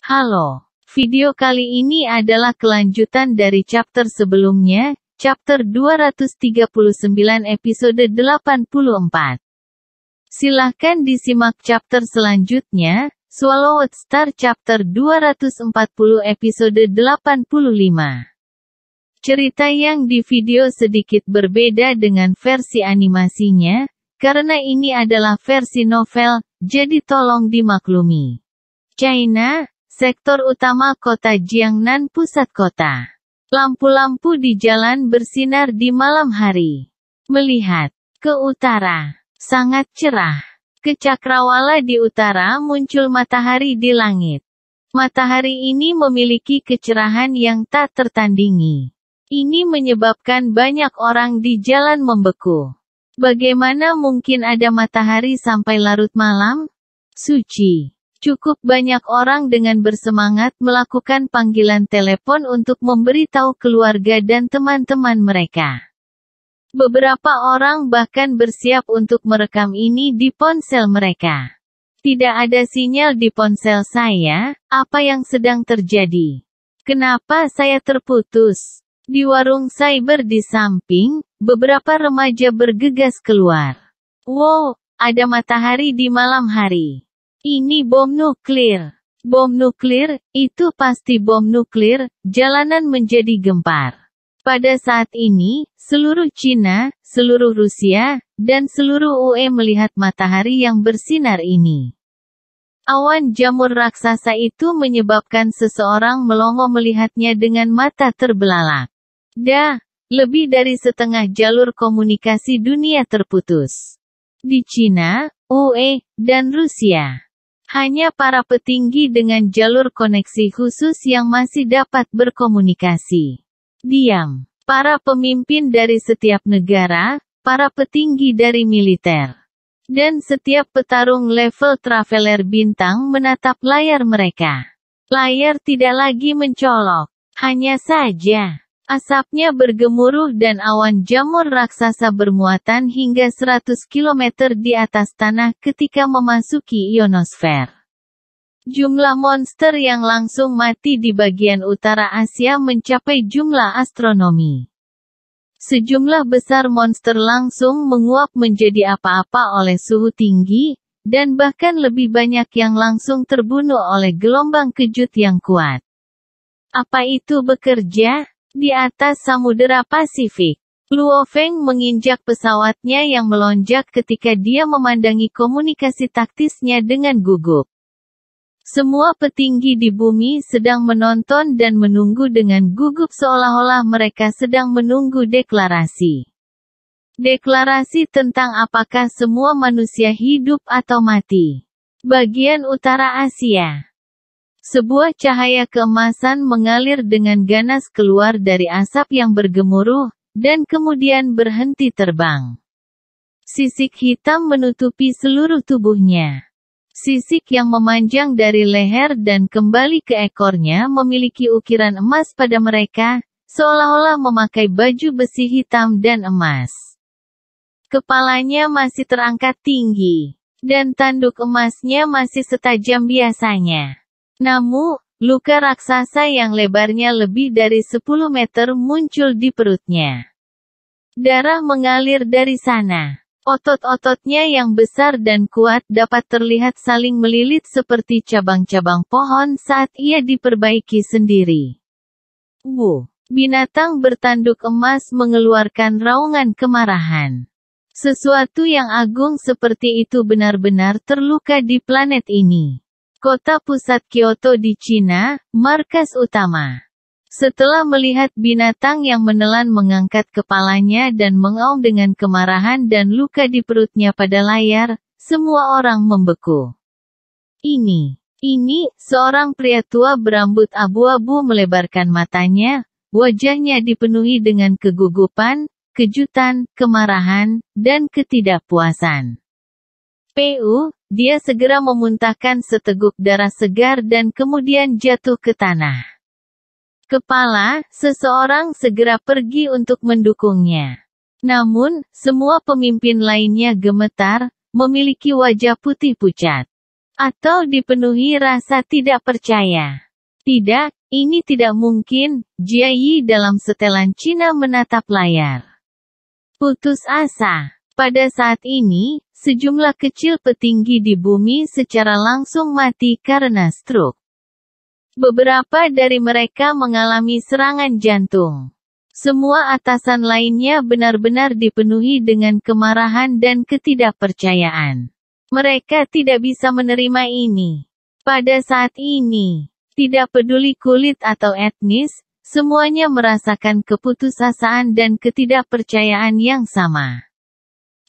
Halo. Video kali ini adalah kelanjutan dari chapter sebelumnya, chapter 239 episode 84. Silahkan disimak chapter selanjutnya, Swallowed Star chapter 240 episode 85. Cerita yang di video sedikit berbeda dengan versi animasinya, karena ini adalah versi novel, jadi tolong dimaklumi. China, sektor utama kota Jiangnan, pusat kota. Lampu-lampu di jalan bersinar di malam hari. Melihat ke utara, sangat cerah. Ke cakrawala di utara muncul matahari di langit. Matahari ini memiliki kecerahan yang tak tertandingi. Ini menyebabkan banyak orang di jalan membeku. Bagaimana mungkin ada matahari sampai larut malam? Suci. Cukup banyak orang dengan bersemangat melakukan panggilan telepon untuk memberitahu keluarga dan teman-teman mereka. Beberapa orang bahkan bersiap untuk merekam ini di ponsel mereka. Tidak ada sinyal di ponsel saya, apa yang sedang terjadi? Kenapa saya terputus? Di warung cyber di samping, beberapa remaja bergegas keluar. Wow, ada matahari di malam hari. Ini bom nuklir. Bom nuklir, itu pasti bom nuklir, jalanan menjadi gempar. Pada saat ini, seluruh Cina, seluruh Rusia, dan seluruh UE melihat matahari yang bersinar ini. Awan jamur raksasa itu menyebabkan seseorang melongo melihatnya dengan mata terbelalak. Lebih dari setengah jalur komunikasi dunia terputus. Di Cina, UE, dan Rusia. Hanya para petinggi dengan jalur koneksi khusus yang masih dapat berkomunikasi. Diam. Para pemimpin dari setiap negara, para petinggi dari militer, dan setiap petarung level traveler bintang menatap layar mereka. Layar tidak lagi mencolok. Hanya saja, asapnya bergemuruh dan awan jamur raksasa bermuatan hingga 100 km di atas tanah ketika memasuki ionosfer. Jumlah monster yang langsung mati di bagian utara Asia mencapai jumlah astronomi. Sejumlah besar monster langsung menguap menjadi apa-apa oleh suhu tinggi, dan bahkan lebih banyak yang langsung terbunuh oleh gelombang kejut yang kuat. Apa itu bekerja? Di atas Samudera Pasifik, Luo Feng menginjak pesawatnya yang melonjak ketika dia memandangi komunikasi taktisnya dengan gugup. Semua petinggi di bumi sedang menonton dan menunggu dengan gugup seolah-olah mereka sedang menunggu deklarasi. Deklarasi tentang apakah semua manusia hidup atau mati. Bagian utara Asia. Sebuah cahaya keemasan mengalir dengan ganas keluar dari asap yang bergemuruh, dan kemudian berhenti terbang. Sisik hitam menutupi seluruh tubuhnya. Sisik yang memanjang dari leher dan kembali ke ekornya memiliki ukiran emas pada mereka, seolah-olah memakai baju besi hitam dan emas. Kepalanya masih terangkat tinggi, dan tanduk emasnya masih setajam biasanya. Namun, luka raksasa yang lebarnya lebih dari 10 meter muncul di perutnya. Darah mengalir dari sana. Otot-ototnya yang besar dan kuat dapat terlihat saling melilit seperti cabang-cabang pohon saat ia diperbaiki sendiri. Binatang bertanduk emas mengeluarkan raungan kemarahan. Sesuatu yang agung seperti itu benar-benar terluka di planet ini. Kota pusat Kyoto di Cina, markas utama. Setelah melihat binatang yang menelan mengangkat kepalanya dan mengaum dengan kemarahan dan luka di perutnya pada layar, semua orang membeku. Ini, seorang pria tua berambut abu-abu melebarkan matanya, wajahnya dipenuhi dengan kegugupan, kejutan, kemarahan, dan ketidakpuasan. Dia segera memuntahkan seteguk darah segar dan kemudian jatuh ke tanah. Seseorang segera pergi untuk mendukungnya. Namun, semua pemimpin lainnya gemetar, memiliki wajah putih pucat. Atau dipenuhi rasa tidak percaya. Tidak, ini tidak mungkin, Jia Yi dalam setelan Cina menatap layar. Putus asa. Pada saat ini, sejumlah kecil petinggi di bumi secara langsung mati karena stroke. Beberapa dari mereka mengalami serangan jantung. Semua atasan lainnya benar-benar dipenuhi dengan kemarahan dan ketidakpercayaan. Mereka tidak bisa menerima ini. Pada saat ini, tidak peduli kulit atau etnis, semuanya merasakan keputusasaan dan ketidakpercayaan yang sama.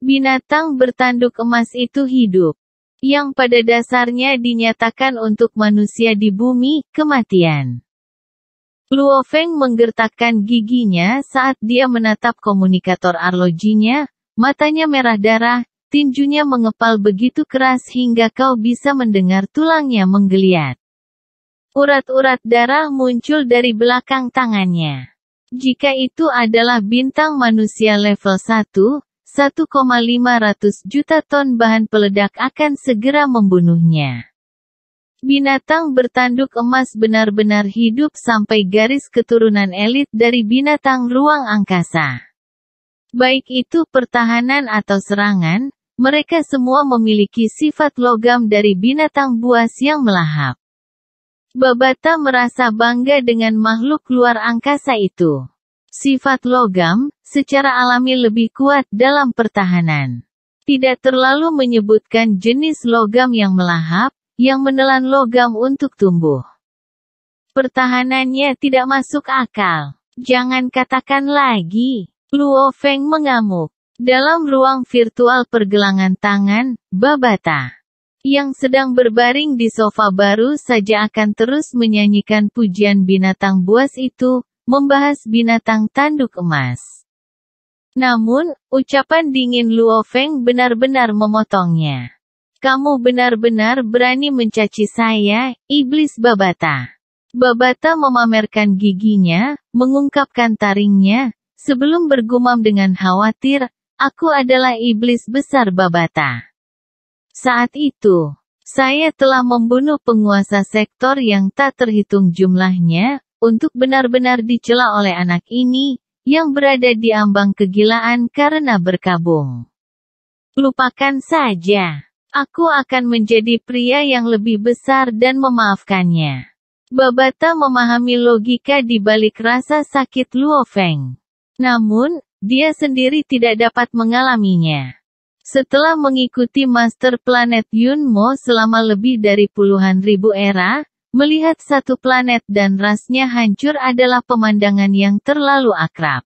Binatang bertanduk emas itu hidup. Yang pada dasarnya dinyatakan untuk manusia di bumi, kematian. Luo Feng menggertakkan giginya saat dia menatap komunikator arlojinya, matanya merah darah, tinjunya mengepal begitu keras hingga kau bisa mendengar tulangnya menggeliat. Urat-urat darah muncul dari belakang tangannya. Jika itu adalah bintang manusia level 1, 1,500 juta ton bahan peledak akan segera membunuhnya. Binatang bertanduk emas benar-benar hidup sampai garis keturunan elit dari binatang ruang angkasa. Baik itu pertahanan atau serangan, mereka semua memiliki sifat logam dari binatang buas yang melahap. Babata merasa bangga dengan makhluk luar angkasa itu. Sifat logam, secara alami lebih kuat dalam pertahanan. Tidak terlalu menyebutkan jenis logam yang melahap, yang menelan logam untuk tumbuh. Pertahanannya tidak masuk akal. Jangan katakan lagi. Luo Feng mengamuk. Dalam ruang virtual pergelangan tangan, Babata, yang sedang berbaring di sofa baru saja akan terus menyanyikan pujian binatang buas itu, membahas binatang tanduk emas. Namun, ucapan dingin Luo Feng benar-benar memotongnya. Kamu benar-benar berani mencaci saya, iblis Babata. Babata memamerkan giginya, mengungkapkan taringnya, sebelum bergumam dengan khawatir, aku adalah iblis besar Babata. Saat itu, saya telah membunuh penguasa sektor yang tak terhitung jumlahnya, untuk benar-benar dicela oleh anak ini, yang berada di ambang kegilaan karena berkabung. Lupakan saja. Aku akan menjadi pria yang lebih besar dan memaafkannya. Babata memahami logika di balik rasa sakit Luo Feng. Namun, dia sendiri tidak dapat mengalaminya. Setelah mengikuti Master Planet Yunmo selama lebih dari puluhan ribu era, melihat satu planet dan rasnya hancur adalah pemandangan yang terlalu akrab.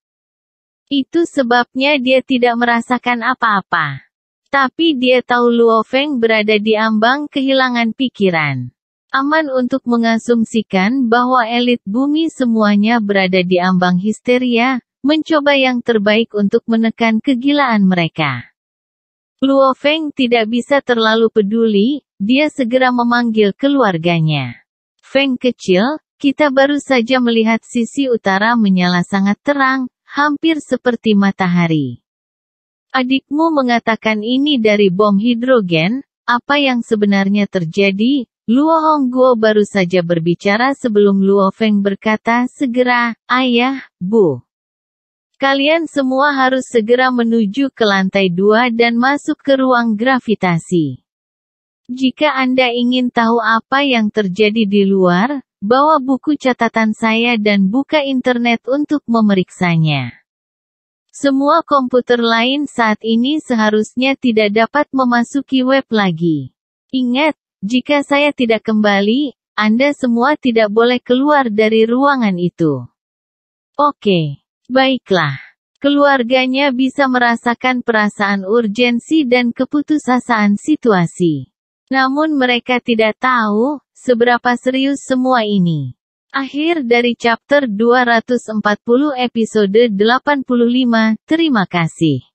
Itu sebabnya dia tidak merasakan apa-apa. Tapi dia tahu Luo Feng berada di ambang kehilangan pikiran. Aman untuk mengasumsikan bahwa elit bumi semuanya berada di ambang histeria, mencoba yang terbaik untuk menekan kegilaan mereka. Luo Feng tidak bisa terlalu peduli, dia segera memanggil keluarganya. Feng kecil, kita baru saja melihat sisi utara menyala sangat terang, hampir seperti matahari. Adikmu mengatakan ini dari bom hidrogen, apa yang sebenarnya terjadi? Luo Hongguo baru saja berbicara sebelum Luo Feng berkata segera, ayah, bu. Kalian semua harus segera menuju ke lantai 2 dan masuk ke ruang gravitasi. Jika Anda ingin tahu apa yang terjadi di luar, bawa buku catatan saya dan buka internet untuk memeriksanya. Semua komputer lain saat ini seharusnya tidak dapat memasuki web lagi. Ingat, jika saya tidak kembali, Anda semua tidak boleh keluar dari ruangan itu. Oke, baiklah. Keluarganya bisa merasakan perasaan urgensi dan keputusasaan situasi. Namun mereka tidak tahu, seberapa serius semua ini. Akhir dari chapter 240 episode 85, terima kasih.